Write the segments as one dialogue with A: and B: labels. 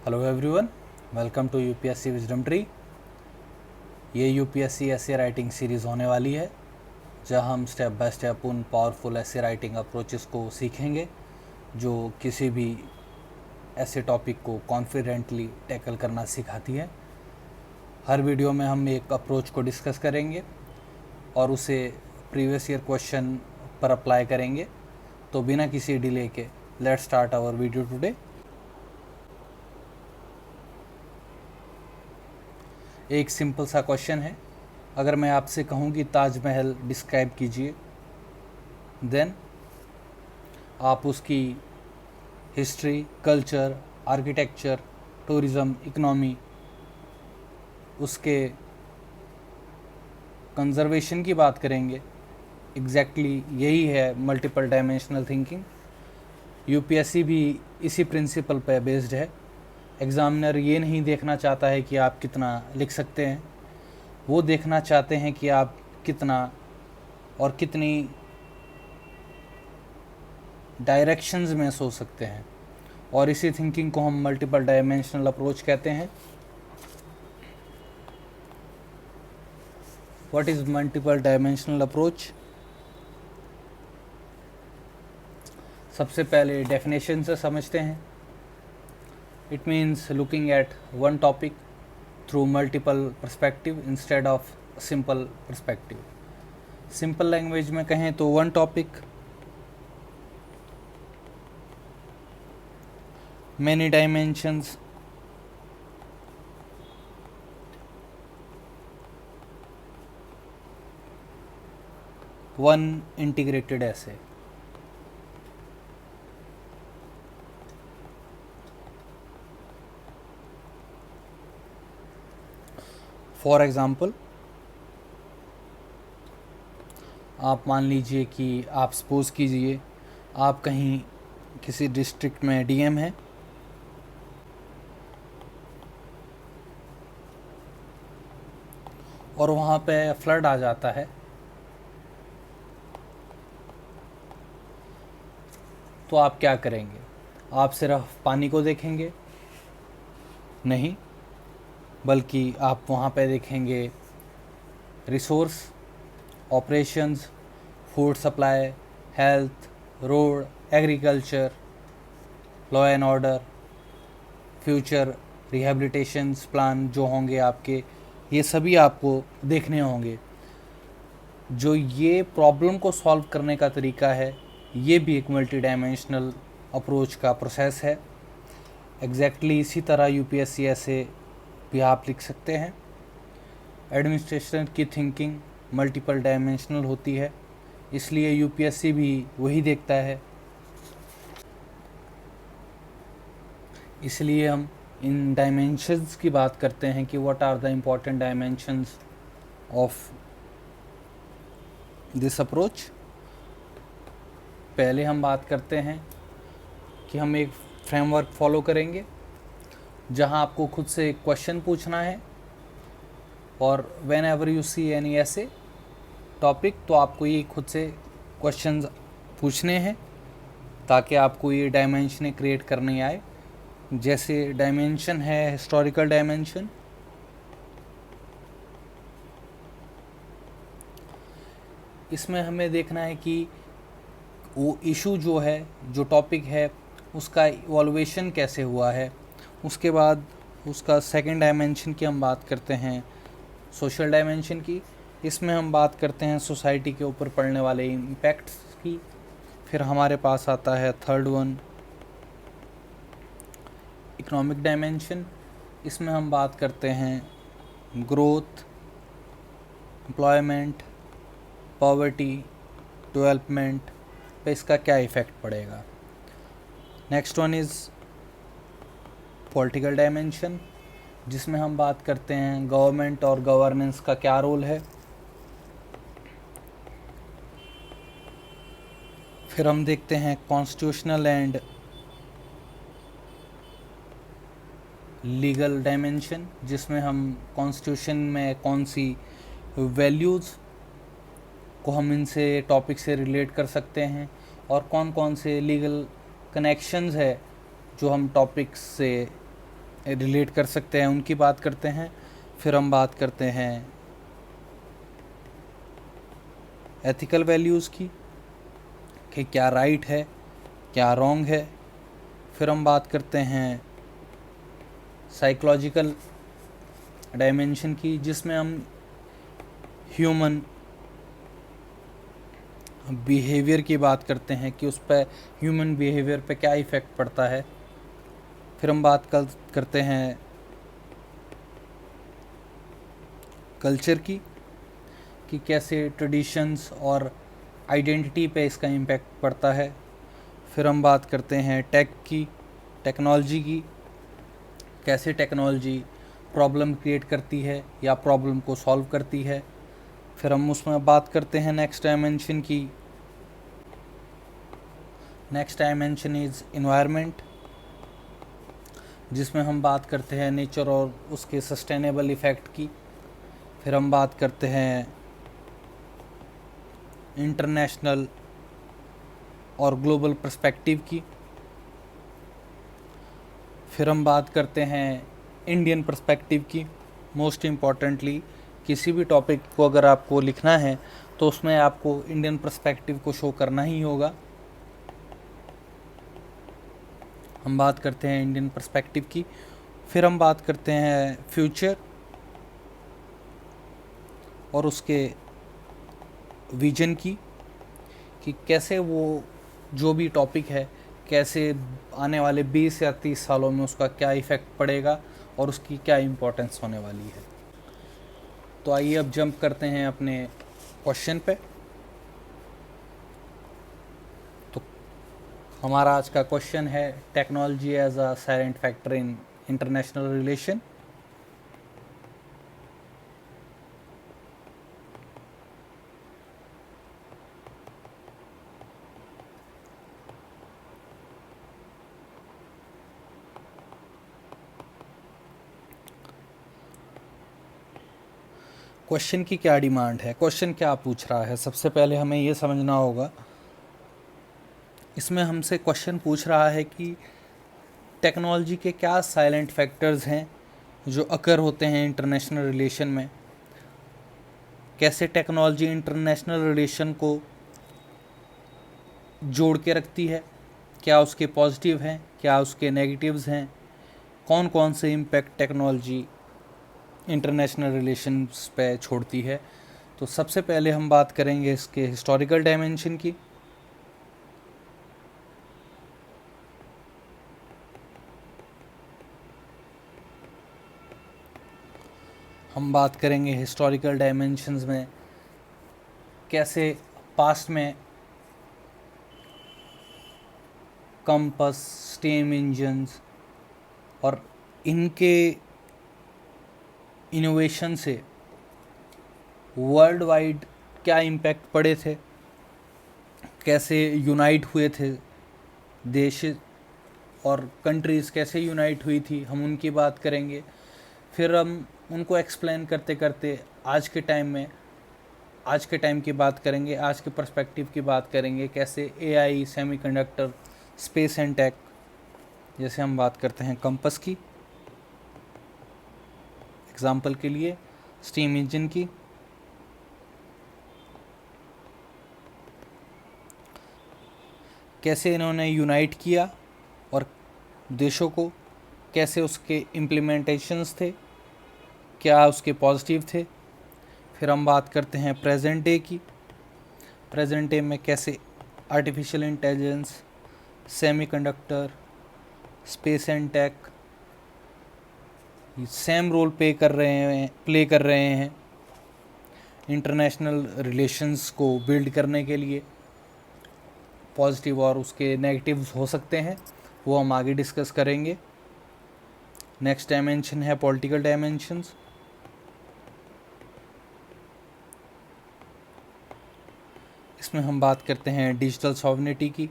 A: Hello everyone, welcome to UPSC wisdom tree. ये UPSC essay writing series होने वाली है जहां हम स्टेप बाय स्टेप उन पावरफुल ऐसे राइटिंग अप्रोचेस को सीखेंगे जो किसी भी ऐसे टॉपिक को कॉन्फिडेंटली टैकल करना सिखाती है। हर वीडियो में हम एक अप्रोच को डिस्कस करेंगे और उसे प्रीवियस ईयर क्वेश्चन पर अप्लाई करेंगे। तो बिना किसी डिले के let's start our video today. एक सिंपल सा क्वेश्चन है, अगर मैं आपसे कहूँ कि ताजमहल डिस्क्राइब कीजिए, देन आप उसकी history, culture, architecture, tourism, economy, उसके कंजर्वेशन की बात करेंगे। एग्जैक्टली यही है मल्टीपल डायमेंशनल थिंकिंग। यूपीएससी भी इसी प्रिंसिपल पर बेस्ड है। एग्ज़ामिनर ये नहीं देखना चाहता है कि आप कितना लिख सकते हैं, वो देखना चाहते हैं कि आप कितना और कितनी डायरेक्शंस में सोच सकते हैं, और इसी थिंकिंग को हम मल्टीपल डायमेंशनल अप्रोच कहते हैं। What is multiple dimensional approach? सबसे पहले डेफिनेशन से समझते हैं। It means looking at one topic through multiple perspective instead of simple perspective. Simple language में कहें तो one topic, many dimensions, one integrated ऐसे। फॉर एग्ज़ाम्पल, आप मान लीजिए कि आप सपोज़ कीजिए आप कहीं किसी डिस्ट्रिक्ट में डीएम हैं और वहाँ पे फ्लड आ जाता है, तो आप क्या करेंगे? आप सिर्फ पानी को देखेंगे? नहीं, बल्कि आप वहाँ पे देखेंगे resource, operations, food supply, health, road, agriculture, law and order, future rehabilitations plan जो होंगे आपके, ये सभी आपको देखने होंगे। जो ये प्रॉब्लम को सॉल्व करने का तरीका है, ये भी एक मल्टी डायमेंशनल अप्रोच का प्रोसेस है। एग्जैक्टली इसी तरह यूपीएससी ऐसे भी आप लिख सकते हैं। एडमिनिस्ट्रेशन की थिंकिंग मल्टीपल डायमेंशनल होती है, इसलिए यूपीएससी भी वही देखता है। इसलिए हम इन डायमेंशंस की बात करते हैं कि what are the important dimensions of this approach. पहले हम बात करते हैं कि हम एक फ्रेमवर्क फॉलो करेंगे जहां आपको खुद से क्वेश्चन पूछना है, और when ever you see any ऐसे टॉपिक, तो आपको ये खुद से क्वेश्चंस पूछने हैं ताकि आपको ये डायमेंशन क्रिएट करने आए। जैसे डायमेंशन है हिस्टोरिकल डायमेंशन, इसमें हमें देखना है कि वो इशू जो है, जो टॉपिक है, उसका इवॉल्यूशन कैसे हुआ है। उसके बाद उसका सेकंड डायमेंशन की हम बात करते हैं, सोशल डायमेंशन की। इसमें हम बात करते हैं सोसाइटी के ऊपर पड़ने वाले इम्पैक्ट्स की। फिर हमारे पास आता है थर्ड वन, इकोनॉमिक डायमेंशन। इसमें हम बात करते हैं ग्रोथ, एम्प्लॉयमेंट, पॉवर्टी, डेवलपमेंट पे इसका क्या इफ़ेक्ट पड़ेगा। Next one is political dimension, जिसमें हम बात करते हैं गवर्नमेंट और गवर्नेंस का क्या रोल है। फिर हम देखते हैं कॉन्स्टिट्यूशनल एंड लीगल डायमेंशन, जिसमें हम कॉन्स्टिट्यूशन में कौन सी वैल्यूज़ को हम इनसे टॉपिक से रिलेट कर सकते हैं, और कौन कौन से लीगल कनेक्शंस है जो हम टॉपिक्स से रिलेट कर सकते हैं उनकी बात करते हैं। फिर हम बात करते हैं एथिकल वैल्यूज़ की कि क्या राइट है, क्या रॉन्ग है। फिर हम बात करते हैं साइकोलॉजिकल डायमेंशन की, जिसमें हम ह्यूमन बिहेवियर की बात करते हैं कि उस पर ह्यूमन बिहेवियर पे क्या इफ़ेक्ट पड़ता है। फिर हम बात करते हैं कल्चर की कि कैसे ट्रेडिशंस और आइडेंटिटी पे इसका इम्पैक्ट पड़ता है। फिर हम बात करते हैं टेक्नोलॉजी की, कैसे टेक्नोलॉजी प्रॉब्लम क्रिएट करती है या प्रॉब्लम को सॉल्व करती है। फिर हम उसमें बात करते हैं नेक्स्ट डायमेंशन की। नेक्स्ट डायमेंशन इज़ इन्वायरमेंट, जिसमें हम बात करते हैं नेचर और उसके सस्टेनेबल इफ़ेक्ट की। फिर हम बात करते हैं इंटरनेशनल और ग्लोबल पर्सपेक्टिव की। फिर हम बात करते हैं इंडियन पर्सपेक्टिव की। मोस्ट इम्पॉर्टेंटली किसी भी टॉपिक को अगर आपको लिखना है तो उसमें आपको इंडियन पर्सपेक्टिव को शो करना ही होगा। हम बात करते हैं इंडियन पर्सपेक्टिव की। फिर हम बात करते हैं फ्यूचर और उसके विजन की कि कैसे वो जो भी टॉपिक है कैसे आने वाले 20 या 30 सालों में उसका क्या इफ़ेक्ट पड़ेगा और उसकी क्या इम्पोर्टेंस होने वाली है। तो आइए अब जंप करते हैं अपने क्वेश्चन पे। तो हमारा आज का क्वेश्चन है technology as a silent factor in international relation. Question की क्या डिमांड है, क्वेश्चन क्या पूछ रहा है, सबसे पहले हमें ये समझना होगा। इसमें हमसे क्वेश्चन पूछ रहा है कि टेक्नोलॉजी के क्या साइलेंट फैक्टर्स हैं जो अकर होते हैं इंटरनेशनल रिलेशन में, कैसे टेक्नोलॉजी इंटरनेशनल रिलेशन को जोड़ के रखती है, क्या उसके पॉजिटिव हैं, क्या उसके नेगेटिव्स हैं, कौन कौन से इम्पैक्ट टेक्नोलॉजी इंटरनेशनल रिलेशंस पे छोड़ती है। तो सबसे पहले हम बात करेंगे इसके हिस्टोरिकल डायमेंशन की। हम बात करेंगे हिस्टोरिकल डायमेंशंस में कैसे पास्ट में कंपास, स्टीम इंजन्स और इनके इनोवेशन से वर्ल्ड वाइड क्या इम्पैक्ट पड़े थे, कैसे यूनाइट हुए थे देश और कंट्रीज़ कैसे यूनाइट हुई थी, हम उनकी बात करेंगे। फिर हम उनको एक्सप्लेन करते करते आज के टाइम की बात करेंगे, आज के पर्सपेक्टिव की बात करेंगे, कैसे AI, semiconductor, space and tech, जैसे हम बात करते हैं कंपास की एग्जाम्पल के लिए, स्टीम इंजन की, कैसे इन्होंने यूनाइट किया और देशों को, कैसे उसके इम्प्लीमेंटेशंस थे, क्या उसके पॉजिटिव थे। फिर हम बात करते हैं प्रेजेंट डे की। प्रेजेंट डे में कैसे artificial intelligence, semiconductor, space and tech same role play कर रहे हैं इंटरनेशनल रिलेशंस को बिल्ड करने के लिए। पॉजिटिव और उसके नेगेटिव्स हो सकते हैं, वो हम आगे डिस्कस करेंगे। नेक्स्ट डायमेंशन है पॉलिटिकल डायमेंशंस। इसमें हम बात करते हैं डिजिटल सॉवरेनिटी की,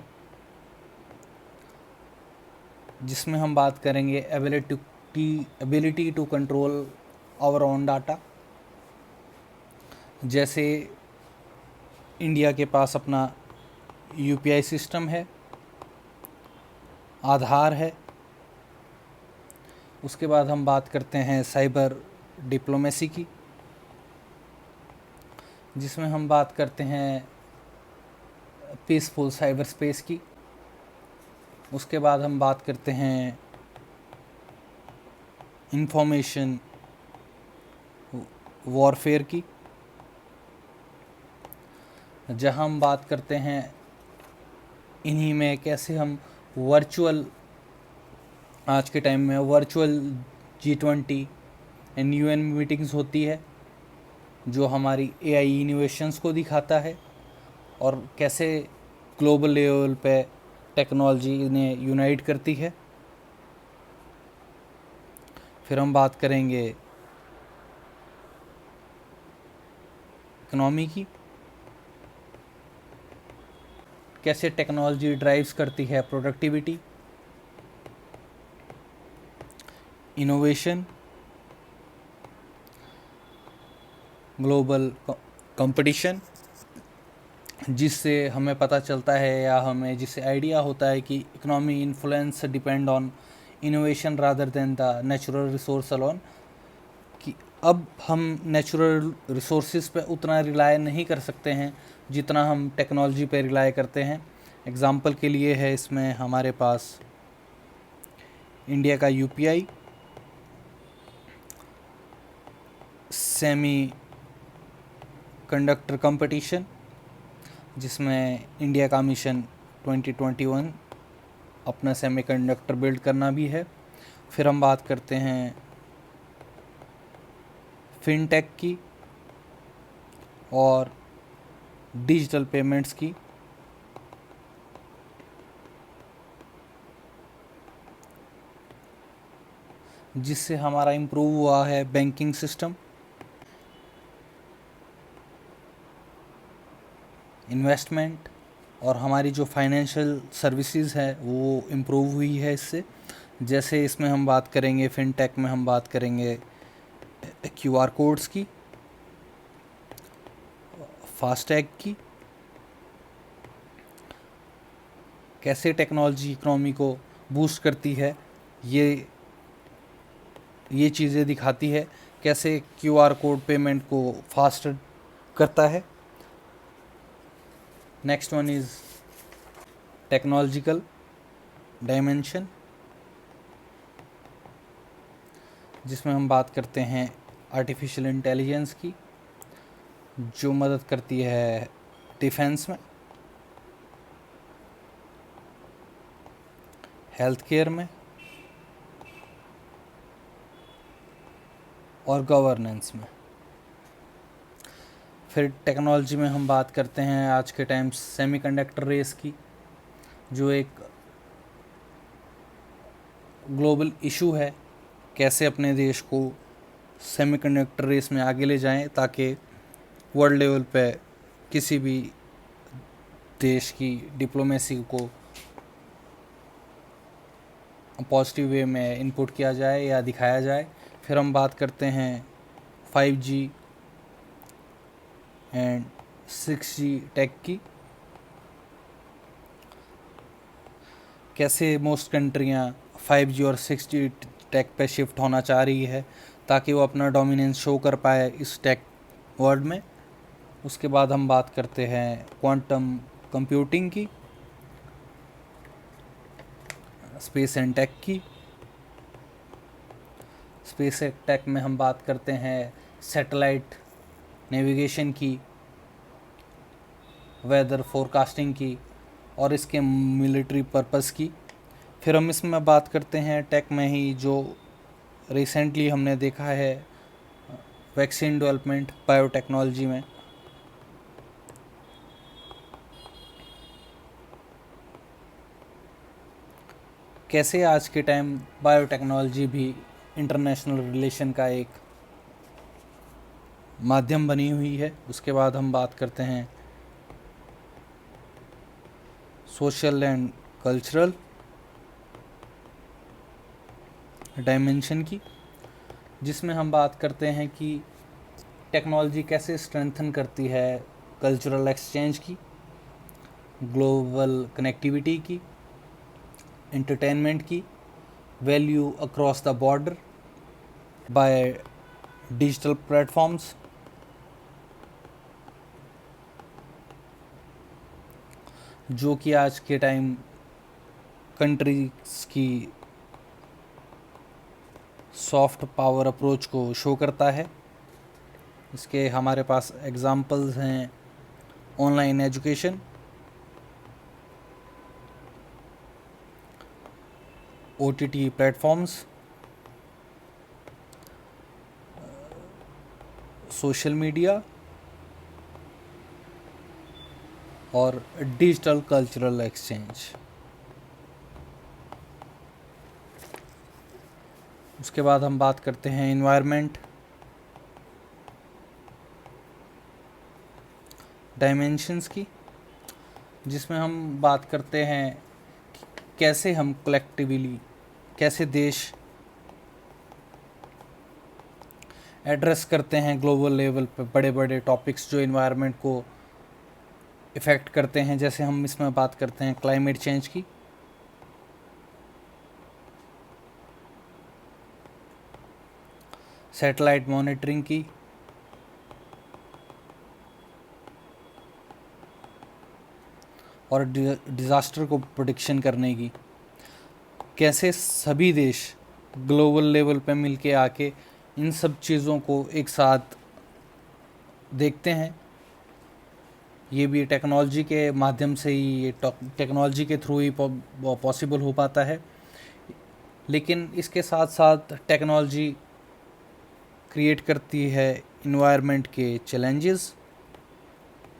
A: जिसमें हम बात करेंगे ability to control our own data. जैसे इंडिया के पास अपना यूपीआई सिस्टम है, आधार है, उसके बाद हम बात करते हैं साइबर डिप्लोमेसी की, जिसमें हम बात करते हैं पीसफुल साइबर स्पेस की। उसके बाद हम बात करते हैं इंफॉर्मेशन वॉरफेयर की, जहां हम बात करते हैं इन्हीं में कैसे हम वर्चुअल, आज के टाइम में virtual G20 and UN meetings होती है जो हमारी AI इनोवेशंस को दिखाता है और कैसे ग्लोबल लेवल पे टेक्नोलॉजी इन्हें यूनाइट करती है। फिर हम बात करेंगे इकोनॉमी की, कैसे टेक्नोलॉजी ड्राइव्स करती है प्रोडक्टिविटी, इनोवेशन, ग्लोबल कंपटीशन, जिससे हमें पता चलता है या हमें जिससे आइडिया होता है कि economy influence depend on innovation rather than the natural resource alone, कि अब हम नेचुरल रिसोर्सेज पे उतना रिलाय नहीं कर सकते हैं जितना हम टेक्नोलॉजी पे रिलाय करते हैं। एग्जांपल के लिए है इसमें हमारे पास इंडिया का UPI, सेमी कंडक्टर कंपटीशन, जिसमें इंडिया का मिशन 2021 अपना सेमीकंडक्टर बिल्ड करना भी है। फिर हम बात करते हैं फिनटेक की और डिजिटल पेमेंट्स की, जिससे हमारा इम्प्रूव हुआ है बैंकिंग सिस्टम, इन्वेस्टमेंट और हमारी जो फाइनेंशियल सर्विसेज है वो इम्प्रूव हुई है इससे। जैसे इसमें हम बात करेंगे, फिनटेक में हम बात करेंगे QR कोड्स की, फास्टैग की, कैसे टेक्नोलॉजी इकोनॉमी को बूस्ट करती है, ये चीज़ें दिखाती है, कैसे QR कोड पेमेंट को फास्ट करता है। Next one is technological dimension, जिसमें हम बात करते हैं आर्टिफिशियल इंटेलिजेंस की, जो मदद करती है डिफेंस में, हेल्थ केयर में और गवर्नेंस में। फिर टेक्नोलॉजी में हम बात करते हैं आज के टाइम सेमीकंडक्टर रेस की, जो एक ग्लोबल इशू है, कैसे अपने देश को सेमीकंडक्टर रेस में आगे ले जाएं ताकि वर्ल्ड लेवल पे किसी भी देश की डिप्लोमेसी को पॉजिटिव वे में इनपुट किया जाए या दिखाया जाए। फिर हम बात करते हैं 5G एंड 6G टेक की, कैसे मोस्ट कंट्रियाँ 5G और 6G टेक पे शिफ्ट होना चाह रही है ताकि वो अपना डोमिनेंस शो कर पाए इस टेक वर्ल्ड में। उसके बाद हम बात करते हैं क्वांटम कंप्यूटिंग की, स्पेस एंड टेक की। स्पेस एंड टेक में हम बात करते हैं सैटेलाइट नेविगेशन की, वेदर फोरकास्टिंग की और इसके मिलिट्री पर्पस की। फिर हम इसमें बात करते हैं टेक में ही जो रिसेंटली हमने देखा है वैक्सीन डेवलपमेंट बायोटेक्नोलॉजी में। कैसे आज के टाइम बायोटेक्नोलॉजी भी इंटरनेशनल रिलेशन का एक माध्यम बनी हुई है। उसके बाद हम बात करते हैं सोशल एंड कल्चरल डायमेंशन की, जिसमें हम बात करते हैं कि टेक्नोलॉजी कैसे स्ट्रेंथन करती है कल्चरल एक्सचेंज की, ग्लोबल कनेक्टिविटी की, एंटरटेनमेंट की value across the border by digital platforms, जो कि आज के टाइम कंट्रीज की सॉफ्ट पावर अप्रोच को शो करता है। इसके हमारे पास एग्जांपल्स हैं online education, OTT platforms, social media और डिजिटल कल्चरल एक्सचेंज। उसके बाद हम बात करते हैं इन्वायरमेंट डायमेंशंस की, जिसमें हम बात करते हैं कि कैसे हम कलेक्टिवली, कैसे देश एड्रेस करते हैं ग्लोबल लेवल पे बड़े बड़े टॉपिक्स जो इन्वायरमेंट को इफ़ेक्ट करते हैं। जैसे हम इसमें बात करते हैं क्लाइमेट चेंज की, सैटेलाइट मॉनिटरिंग की, और डिज़ास्टर को प्रोडिक्शन करने की। कैसे सभी देश ग्लोबल लेवल पे मिलके आके इन सब चीज़ों को एक साथ देखते हैं। ये भी टेक्नोलॉजी के माध्यम से ही, ये टेक्नोलॉजी के थ्रू ही पॉसिबल हो पाता है। लेकिन इसके साथ साथ टेक्नोलॉजी क्रिएट करती है इन्वायरमेंट के चैलेंजेस,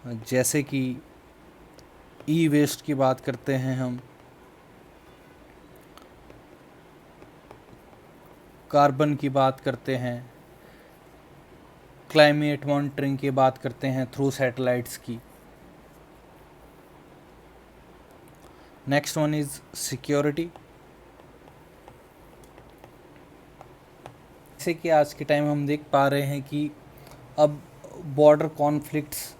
A: जैसे कि ई वेस्ट की बात करते हैं हम, कार्बन की बात करते हैं, क्लाइमेट मॉनिटरिंग की बात करते हैं थ्रू सैटेलाइट्स की। Next one is security. जैसे कि आज के टाइम हम देख पा रहे हैं कि अब बॉर्डर कॉन्फ्लिक्ट्स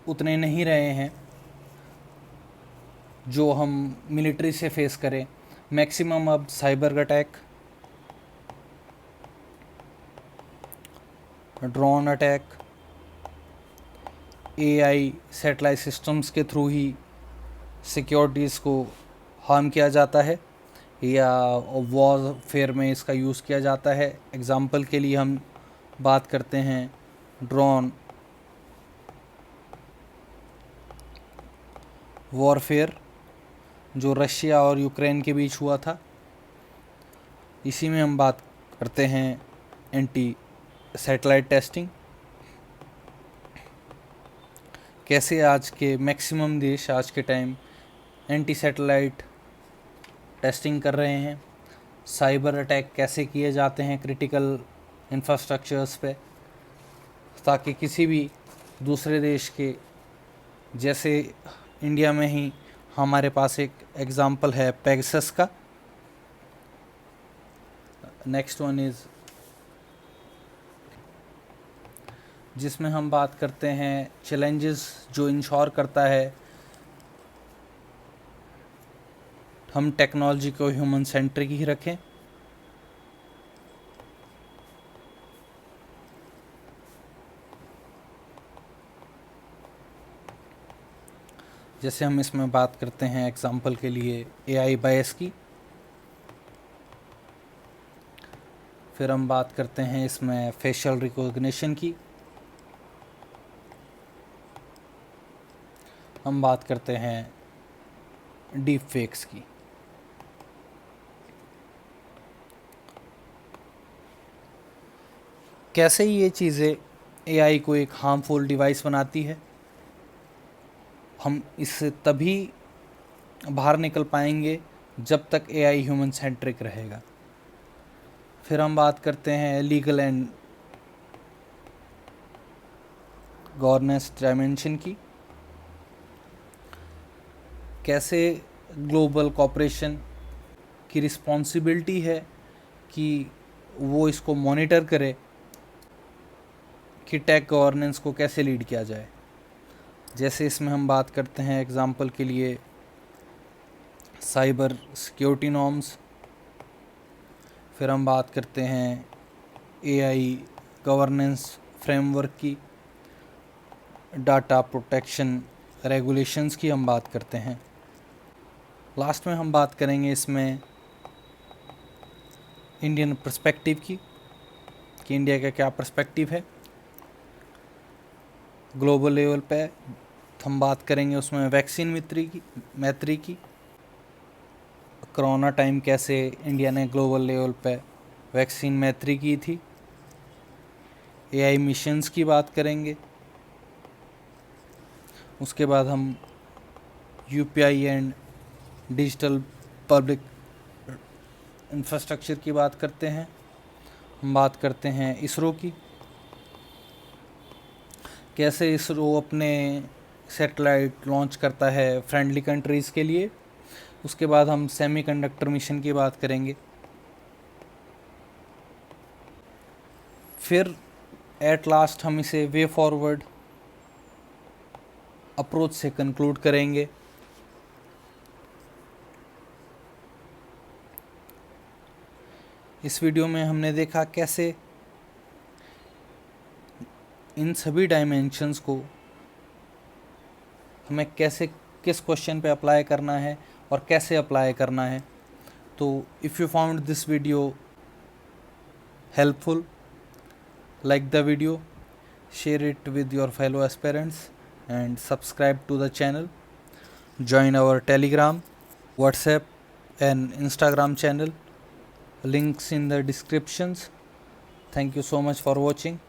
A: उतने नहीं रहे हैं जो हम मिलिट्री से फेस करें। मैक्सिमम अब cyber attack, drone attack, AI satellite systems के थ्रू ही सिक्योरिटीज़ को हार्म किया जाता है या वॉरफेयर में इसका यूज़ किया जाता है। एग्जाम्पल के लिए हम बात करते हैं ड्रोन वॉरफेयर जो रशिया और यूक्रेन के बीच हुआ था। इसी में हम बात करते हैं एंटी सैटेलाइट टेस्टिंग, कैसे आज के मैक्सिमम देश आज के टाइम एंटी सैटेलाइट टेस्टिंग कर रहे हैं। साइबर अटैक कैसे किए जाते हैं क्रिटिकल इंफ्रास्ट्रक्चर्स पे, ताकि किसी भी दूसरे देश के, जैसे इंडिया में ही हमारे पास एक एग्ज़ाम्पल है पेगासस का। नेक्स्ट वन इज़, जिसमें हम बात करते हैं चैलेंजेस जो इंश्योर करता है हम टेक्नोलॉजी को ह्यूमन सेंट्रिक ही रखें। जैसे हम इसमें बात करते हैं एग्जाम्पल के लिए AI बायस की, फिर हम बात करते हैं इसमें फेशियल रिकॉग्निशन की, हम बात करते हैं डीप फेक्स की। कैसे ये चीज़ें AI को एक हार्मफुल डिवाइस बनाती है, हम इससे तभी बाहर निकल पाएंगे जब तक AI ह्यूमन सेंट्रिक रहेगा। फिर हम बात करते हैं लीगल एंड गवर्नेंस डायमेंशन की, कैसे ग्लोबल कॉपरेशन की रिस्पॉन्सिबिलिटी है कि वो इसको मॉनिटर करे कि टेक गवर्नेंस को कैसे लीड किया जाए। जैसे इसमें हम बात करते हैं एग्जाम्पल के लिए साइबर सिक्योरिटी नॉर्म्स, फिर हम बात करते हैं एआई गवर्नेंस फ्रेमवर्क की, डाटा प्रोटेक्शन रेगुलेशंस की हम बात करते हैं। लास्ट में हम बात करेंगे इसमें इंडियन पर्सपेक्टिव की, कि इंडिया का क्या पर्सपेक्टिव है ग्लोबल लेवल पे। हम बात करेंगे उसमें वैक्सीन मैत्री की, कोरोना टाइम कैसे इंडिया ने ग्लोबल लेवल पे वैक्सीन मैत्री की थी। एआई मिशंस की बात करेंगे। उसके बाद हम UPI and digital public infrastructure की बात करते हैं। हम बात करते हैं इसरो की, कैसे इसरो अपने सैटेलाइट लॉन्च करता है फ्रेंडली कंट्रीज़ के लिए। उसके बाद हम सेमीकंडक्टर मिशन की बात करेंगे। फिर एट लास्ट हम इसे वे फॉरवर्ड अप्रोच से कंक्लूड करेंगे। इस वीडियो में हमने देखा कैसे इन सभी डायमेंशंस को हमें कैसे किस क्वेश्चन पे अप्लाई करना है और कैसे अप्लाई करना है। तो if you found this video helpful, like the video, share it with your fellow aspirants and subscribe to the channel. Join our Telegram, WhatsApp and Instagram channel. Links in the descriptions. Thank you so much for watching.